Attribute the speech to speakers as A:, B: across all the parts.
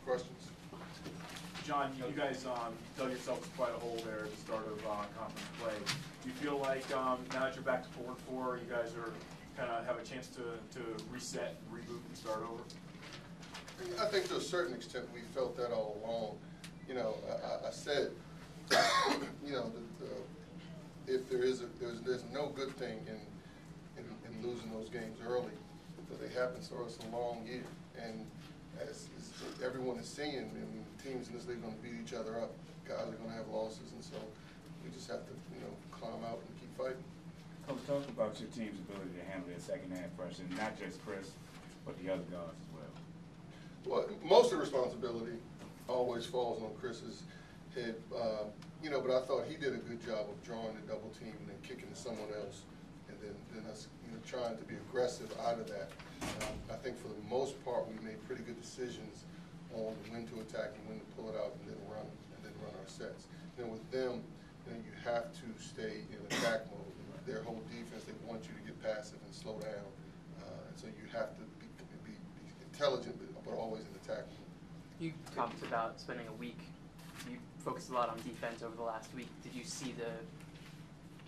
A: questions?
B: John, you guys dug yourselves quite a hole there at the start of conference play. Do you feel like now that you're back to 4-4, you guys are kind of have a chance to reset, reboot, and start over?
A: I think to a certain extent we felt that all along. You know, I said, you know, if there's no good thing in losing those games early, but they happen to us a long year. And as everyone is seeing, I mean, teams in this league are going to beat each other up. Guys are going to have losses, and so we just have to, you know, climb out and keep fighting.
C: Coach, talk about your team's ability to handle their second half pressure, not just Chris, but the other guards as well.
A: Well, most of the responsibility always falls on Chris's head, you know, but I thought he did a good job of drawing the double team and then kicking to someone else, and then us, you know, trying to be aggressive out of that. I think for the most part we made pretty good decisions on when to attack and when to pull it out and then run our sets. You know, with them, you know, you have to stay in attack mode. Their whole defense, they want you to get passive and slow down, and so you have to be intelligent, but always in attack mode.
D: You talked about spending a week. You focused a lot on defense over the last week. Did you see the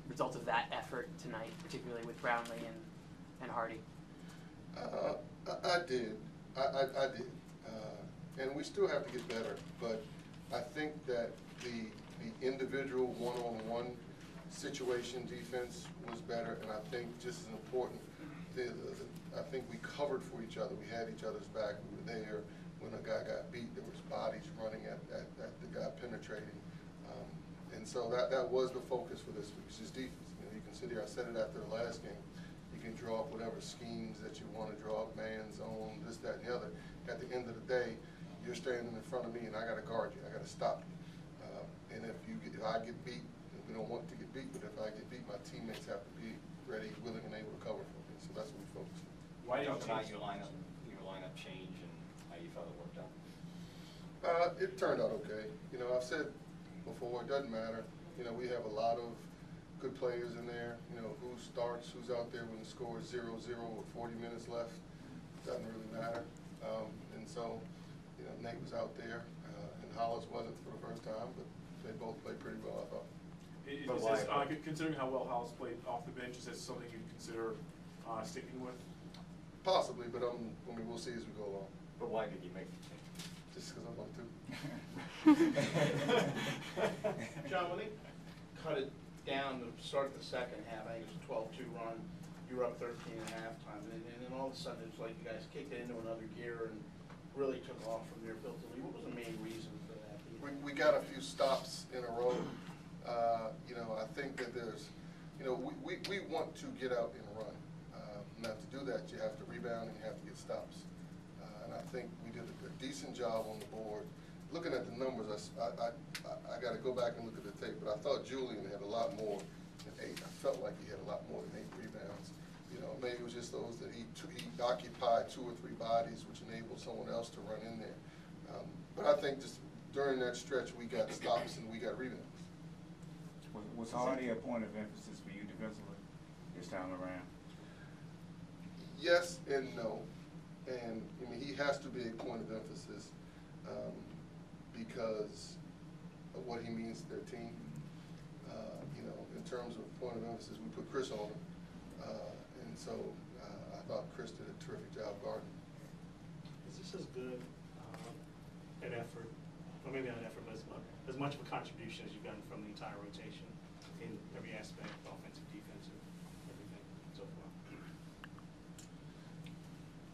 D: results of that effort tonight, particularly with Brownlee and Hardy?
A: I did. I did. And we still have to get better, but I think that the individual one-on-one situation defense was better, and I think just as important, I think we covered for each other. We had each other's back. We were there when a guy got beat. There was bodies running at the guy penetrating, and so that was the focus for this week. It's just defense. You know, you can sit here. I said it after the last game. You can draw up whatever schemes that you want to draw up, man, zone, this, that, and the other. At the end of the day, you're standing in front of me, and I got to guard you. I got to stop you. And if I get beat, we don't want to get beat, but if I get beat, my teammates have to be ready, willing, and able to cover for me. So that's what we focus on.
E: Why did you change your lineup change, and how you felt it worked out?
A: It turned out okay. You know, I've said before, it doesn't matter. You know, we have a lot of good players in there. You know, who starts, who's out there when the score is 0-0 with 40 minutes left, doesn't really matter. And so, you know, Nate was out there, and Hollis wasn't for the first time, but they both played pretty well, I thought.
B: Is this, considering how well Hollis played off the bench, is that something you'd consider sticking with?
A: Possibly, but I mean, we'll see as we go along.
E: But why did you make the change?
A: Just because I want to.
F: John, when they cut it down to start the second half, I think it was a 12-2 run, you were up 13 at halftime, and then all of a sudden it's like you guys kicked it into another gear and really took off from there, built the lead. What was the main reason for that?
A: We got a few stops in a row. You know, I think that there's, you know, we want to get out and run. Now to do that, you have to rebound and you have to get stops. And I think we did a decent job on the board. Looking at the numbers, I got to go back and look at the tape, but I thought Julian had a lot more than 8. I felt like he had a lot more than 8 rebounds. You know, maybe it was just those that he occupied 2 or 3 bodies, which enabled someone else to run in there. But I think just during that stretch, we got stops and we got rebounds.
C: Was Hardy a point of emphasis for you defensively this time around?
A: Yes and no. And I mean, he has to be a point of emphasis because of what he means to their team. You know, in terms of point of emphasis, we put Chris on him. And so I thought Chris did a terrific job guarding.
G: Is this as good an effort, or maybe not an effort, but as much of a contribution as you've gotten from the entire rotation in every aspect, offensive, defensive, everything so far?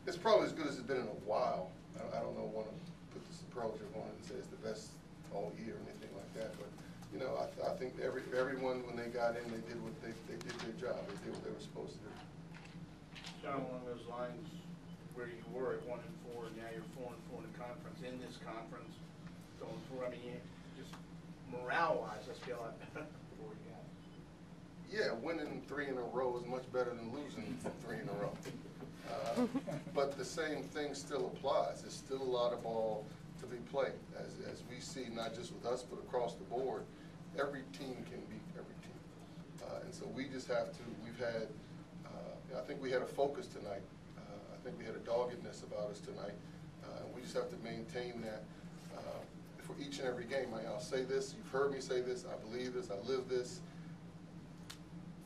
A: It's probably as good as it's been in a while. I don't know, want to put the superlative on it and say it's the best all year or anything like that, but you know, I think everyone when they got in, they did their job. They did what they were supposed to do.
F: John, along those lines, where you were at 1-4, and now you're 4-4 in the conference. In this conference, going forward, I mean, just morale-wise, let's be a lot better before we got.
A: Yeah, winning 3 in a row is much better than losing 3 in a row. But the same thing still applies. There's still a lot of ball to be played. As we see, not just with us, but across the board, every team can beat every team. And so we just have to, we've had, I think we had a focus tonight. I think we had a doggedness about us tonight. We just have to maintain that for each and every game. I'll say this, you've heard me say this, I believe this, I live this.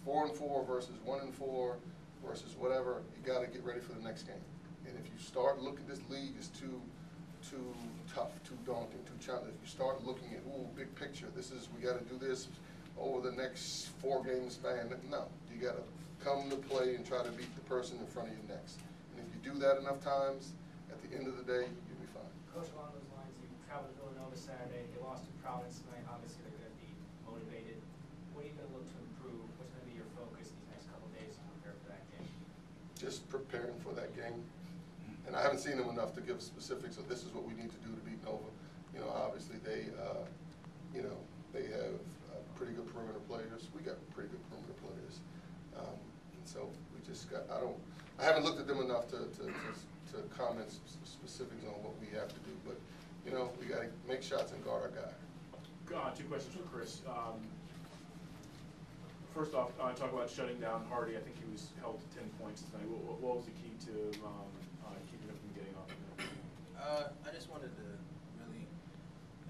A: 4-4 versus 1-4 versus whatever, you got to get ready for the next game. And if you start looking, this league is too tough, too daunting, too challenging. If you start looking at, ooh, big picture, we got to do this over the next 4-game span. No, you got to come to play and try to beat the person in front of you next. And if you do that enough times, at the end of the day, you'll be fine.
H: Coach, along those lines, you traveled to Villanova Saturday. They lost to Providence tonight. Obviously, they're going to be motivated. What are you going to look to improve? What's going to be your focus these next couple of days to prepare for that game?
A: Just preparing for that game. And I haven't seen them enough to give specifics of this is what we need to do to beat Nova. You know, obviously they have pretty good perimeter players. We got pretty good perimeter players. And so we just got, I haven't looked at them enough to comment specifics on what we have to do. But, you know, we got to make shots and guard our guy.
B: 2 questions for Chris. First off, talk about shutting down Hardy. I think he was held to 10 points tonight. What was the key to keeping him from getting off?
I: I just wanted to really,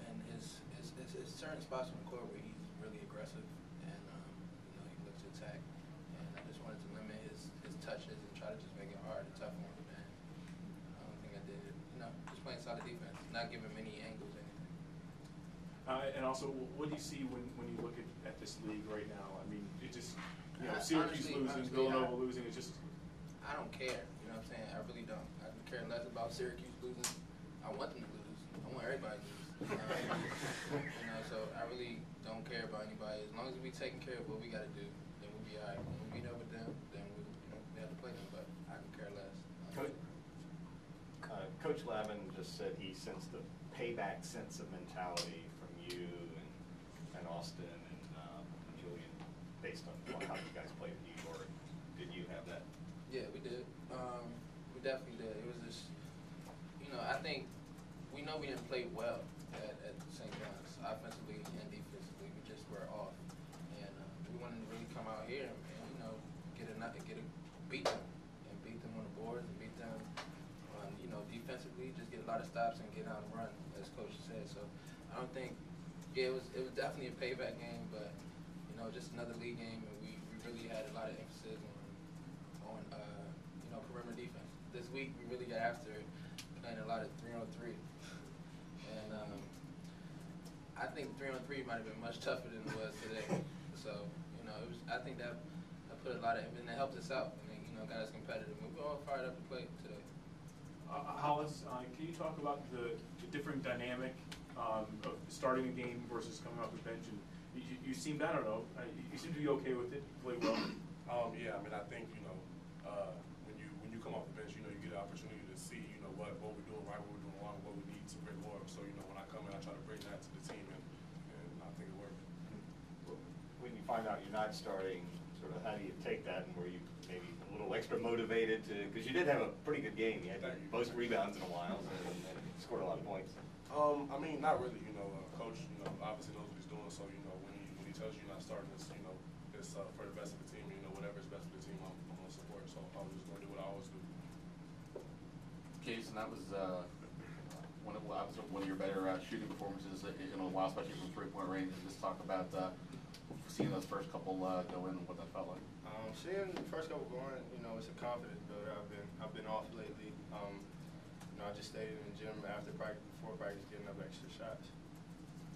I: and his certain spots on the court where he's really aggressive and he looks to attack, and I just wanted to limit his touches and try to just make it hard and tough on him. And I don't think I did it. Just playing solid defense, not giving him any angles or anything.
B: And also, what do you see when you look at this league right now? I mean, it just, Syracuse
I: Honestly,
B: losing, Villanova losing, it's just.
I: I don't care. You know what I'm saying? I really don't. I can care less about Syracuse losing. I want them to lose. I want everybody to lose. So I really don't care about anybody. As long as we taking care of what we got to do, then we'll be all right. When we meet up with them, then we have to play them. But I can care less.
E: Coach Lavin just said he sensed the payback sense of mentality from you and Austin and Julian based on how you guys played in New York. Did you have that?
I: Yeah, we did. We definitely did. It was just, I think we know we didn't play well at St. John's, offensively and defensively. We just were off, and we wanted to really come out here and beat them on the boards and beat them on defensively. Just get a lot of stops and get out and run, as Coach said. So I don't think, it was definitely a payback game, but just another league game, and we really had a lot of emphasis on perimeter defense. This week we really got after playing a lot of 3-on-3, and I think 3-on-3 might have been much tougher than it was today. So I think that put a lot of, and it helped us out, and got us competitive. We were all fired up to play today.
B: Hollis, can you talk about the different dynamic of starting a game versus coming off the bench? And you seemed, I don't know, you seem to be okay with it, play well.
J: Yeah, I mean, I think when you come off the bench, you get an opportunity to see what we're doing right, what we're doing wrong, what we need to bring more. So when I come in, I try to bring that to the team, and I think it worked.
E: When you find out you're not starting, sort of how do you take that, and were you maybe a little extra motivated to, because you did have a pretty good game. You had most rebounds in a while and scored a lot of points.
J: I mean, not really. Coach, obviously knows what he's doing. So when he tells you you're not starting, it's for the best of the team. Whatever is best for the team, I'm gonna support. So I'm just gonna do what I always do.
K: Jason, that was one of your better shooting performances in a while, especially from 3-point range. Just talk about seeing those first couple go in and what that felt like.
L: Seeing the first couple going, it's a confidence builder. I've been off lately. I just stayed in the gym after practice, before practice, getting up extra shots.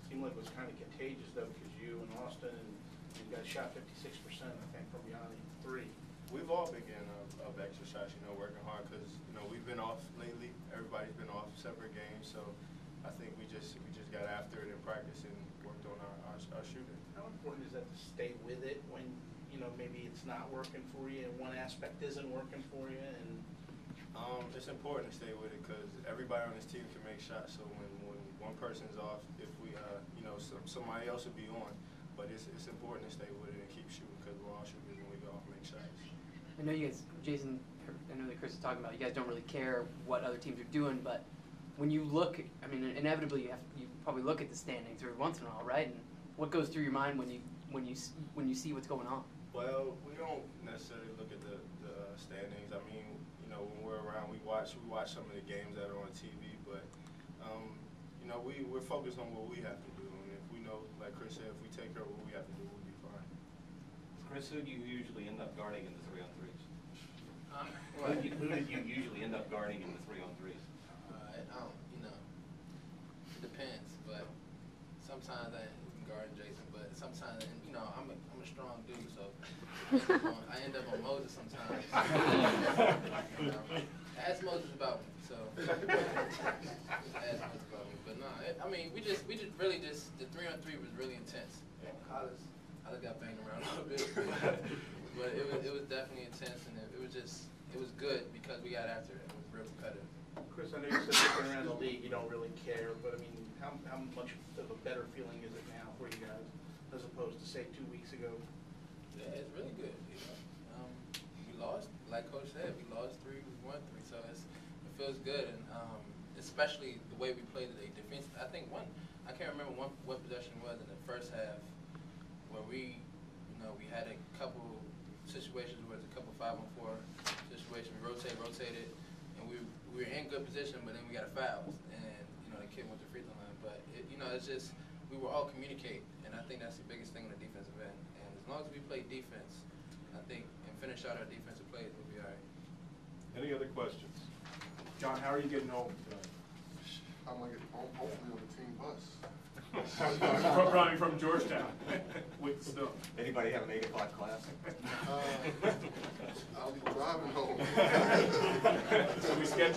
F: Seemed like it was kind of contagious though, because you and Austin and you guys shot 56%, I think, from beyond 3.
L: We've all been getting up extra shots, working hard because we've been off lately. Everybody's been off separate games, so I think we just got after it in practice and worked on our shooting.
F: How important is that to stay with it when maybe it's not working for you and one aspect isn't working for you? And
L: it's important to stay with it because everybody on this team can make shots. So when one person's off, if we somebody else will be on. But it's important to stay with it and keep shooting because we're all shooters and we go off and make shots.
D: I know you guys, Jason, I know that Chris is talking about, you guys don't really care what other teams are doing, but when you look, I mean, inevitably you probably look at the standings every once in a while, right? And what goes through your mind when you see what's going on?
L: Well, we don't necessarily look at the standings. I mean, when we're around, we watch some of the games that are on TV, but you know, we're focused on what we have to do, and if we know, like Chris said, if we take care of what we have to do, we'll be fine.
M: Chris, who do you usually end up guarding in the 3-on-3s? Who did you usually end up guarding in the 3-on-3s?
I: You know, it depends, but sometimes I can guard Jason, but sometimes, you know, I'm a strong dude, so I end up on Moses sometimes. You know, ask Moses about me, so ask Moses about me. But no, I mean, we just really the 3-on-3 was really intense. I got banged around a little bit, but it was definitely intense, and it was good because we got after it. It was real competitive.
F: Chris, I know you said you've been around the league, you don't really care, but I mean, how much of a better feeling is it now for you guys as opposed to, say, 2 weeks ago?
I: Yeah, it's really good. You know, we lost, like Coach said, we lost 3, we won 3, so it feels good, and especially the way we played today. Defense, I think I can't remember what possession it was in the first half where we had a couple situations where it's a couple 5-on-4 situations. We rotated, and we were in good position, but then we got a foul, and you know the kid went to free throw line. But it's just we were all communicate, and I think that's the biggest thing on the defensive end. And as long as we play defense, I think, and finish out our defensive plays, we'll be all right.
J: Any other questions?
B: John, how are you getting home tonight?
A: I'm gonna get home, hopefully on the team bus.
B: from Georgetown with Stone.
M: Anybody have an 8 o'clock class?
A: I'll be driving home.
B: So we scheduled